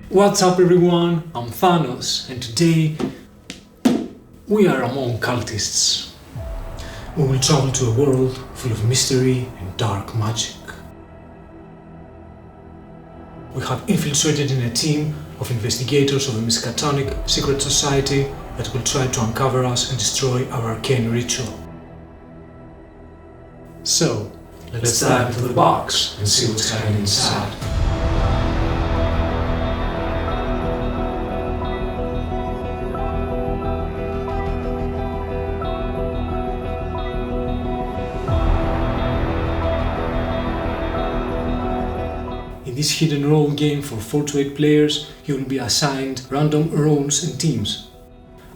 What's up everyone, I'm Thanos and today we are Among Cultists. We will travel to a world full of mystery and dark magic. We have infiltrated in a team of investigators of a Miskatonic secret society that will try to uncover us and destroy our arcane ritual. So, let's dive into the box and see what's hiding inside. In this hidden role game for 4 to 8 players, you will be assigned random roles and teams.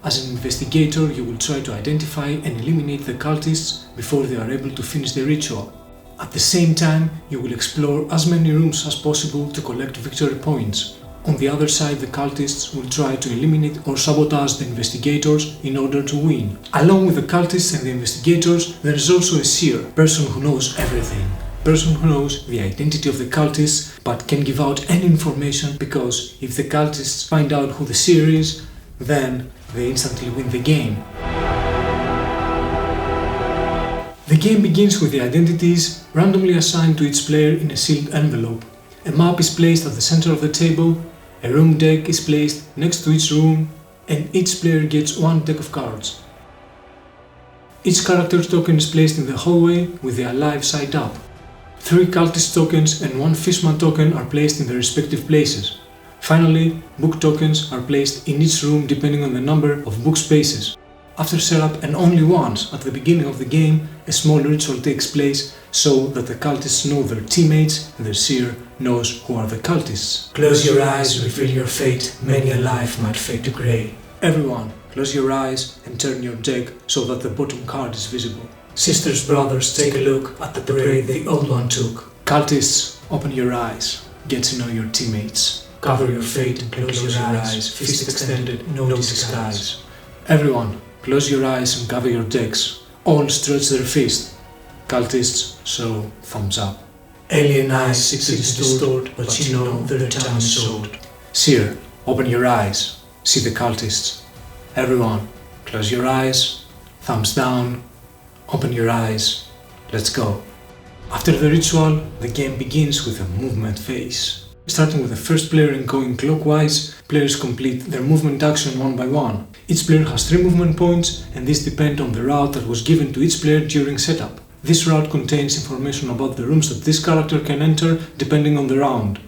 As an investigator, you will try to identify and eliminate the cultists before they are able to finish the ritual. At the same time, you will explore as many rooms as possible to collect victory points. On the other side, the cultists will try to eliminate or sabotage the investigators in order to win. Along with the cultists and the investigators, there is also a seer, person who knows everything. Person who knows the identity of the cultists but can give out any information, because if the cultists find out who the seer is, then they instantly win the game. The game begins with the identities randomly assigned to each player in a sealed envelope. A map is placed at the center of the table, a room deck is placed next to each room, and each player gets 1 deck of cards. Each character's token is placed in the hallway with the alive side up. 3 cultist tokens and 1 fishman token are placed in their respective places. Finally, book tokens are placed in each room depending on the number of book spaces. After setup, and only once at the beginning of the game, a small ritual takes place so that the cultists know their teammates and their seer knows who are the cultists. Close your eyes, reveal your fate, many a life might fade to grey. Everyone, close your eyes and turn your deck so that the bottom card is visible. Sisters, brothers, take a look at the parade the old one took. Cultists, open your eyes, get to know your teammates. Cover your fate and close your eyes, fist extended, no disguise. Everyone, close your eyes and cover your decks. All stretch their fist. Cultists show thumbs up. Alien eyes seek to distort, but you know their time is short. Seer, open your eyes, see the cultists. Everyone, close your eyes, thumbs down. Open your eyes, let's go. After the ritual, the game begins with a movement phase. Starting with the first player and going clockwise, players complete their movement action one by one. Each player has 3 movement points, and these depend on the route that was given to each player during setup. This route contains information about the rooms that this character can enter depending on the round.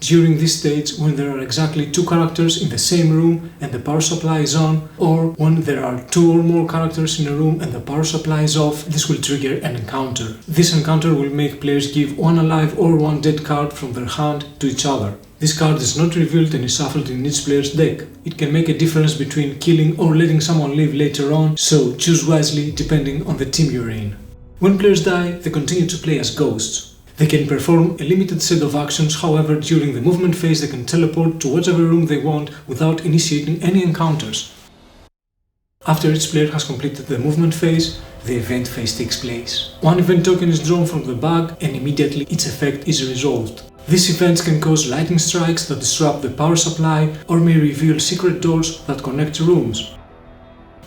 During this stage, when there are exactly 2 characters in the same room and the power supply is on, or when there are 2 or more characters in a room and the power supply is off, this will trigger an encounter. This encounter will make players give 1 alive or 1 dead card from their hand to each other. This card is not revealed and is shuffled in each player's deck. It can make a difference between killing or letting someone live later on, so choose wisely depending on the team you're in. When players die, they continue to play as ghosts. They can perform a limited set of actions, however, during the movement phase they can teleport to whatever room they want without initiating any encounters. After each player has completed the movement phase, the event phase takes place. 1 event token is drawn from the bag and immediately its effect is resolved. These events can cause lightning strikes that disrupt the power supply or may reveal secret doors that connect rooms.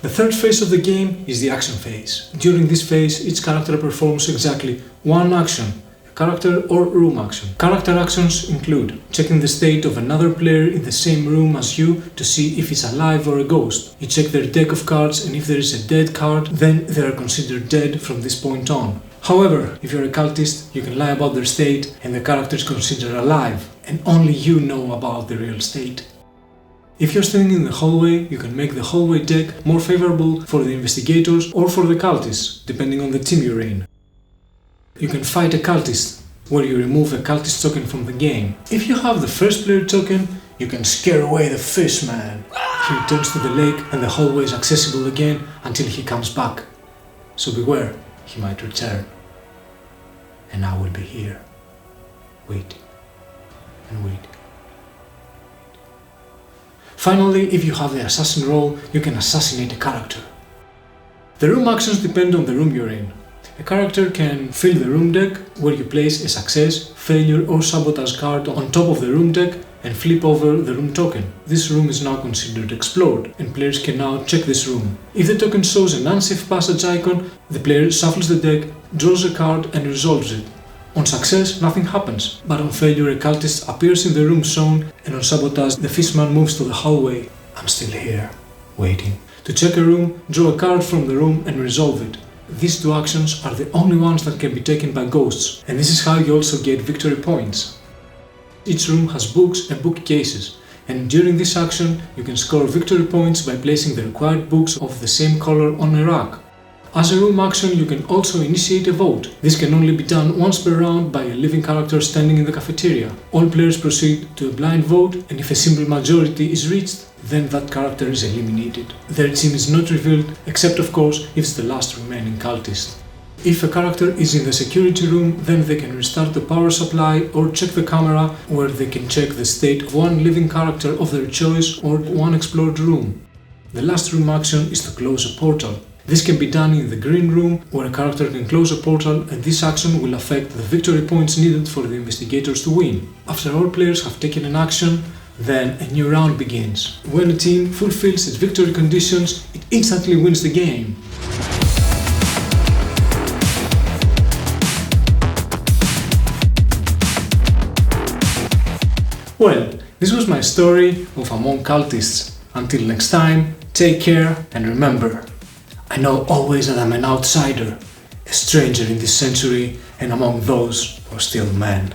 The third phase of the game is the action phase. During this phase, each character performs exactly 1 action. Character or room action. Character actions include checking the state of another player in the same room as you to see if it's alive or a ghost. You check their deck of cards, and if there is a dead card, then they are considered dead from this point on. However, if you're a cultist, you can lie about their state and the character is considered alive, and only you know about the real state. If you're standing in the hallway, you can make the hallway deck more favorable for the investigators or for the cultists, depending on the team you're in. You can fight a cultist, where you remove a cultist token from the game. If you have the first player token, you can scare away the fishman. He returns to the lake and the hallway is accessible again until he comes back. So beware, he might return. And I will be here, waiting and waiting. Finally, if you have the assassin role, you can assassinate a character. The room actions depend on the room you're in. A character can fill the room deck, where you place a success, failure or sabotage card on top of the room deck and flip over the room token. This room is now considered explored, and players can now check this room. If the token shows an unsafe passage icon, the player shuffles the deck, draws a card and resolves it. On success, nothing happens, but on failure a cultist appears in the room shown, and on sabotage the fishman moves to the hallway. I'm still here, waiting. To check a room, draw a card from the room and resolve it. These two actions are the only ones that can be taken by ghosts, and this is how you also get victory points. Each room has books and bookcases, and during this action you can score victory points by placing the required books of the same color on a rack. As a room action, you can also initiate a vote. This can only be done once per round by a living character standing in the cafeteria. All players proceed to a blind vote, and if a simple majority is reached, then that character is eliminated. Their team is not revealed, except of course if it's the last remaining cultist. If a character is in the security room, then they can restart the power supply or check the camera, where they can check the state of one living character of their choice or one explored room. The last room action is to close a portal. This can be done in the green room, where a character can close a portal, and this action will affect the victory points needed for the investigators to win. After all players have taken an action, then a new round begins. When a team fulfills its victory conditions, it instantly wins the game. Well, this was my story of Among Cultists. Until next time, take care and remember, I know always that I'm an outsider, a stranger in this century and among those who are still men.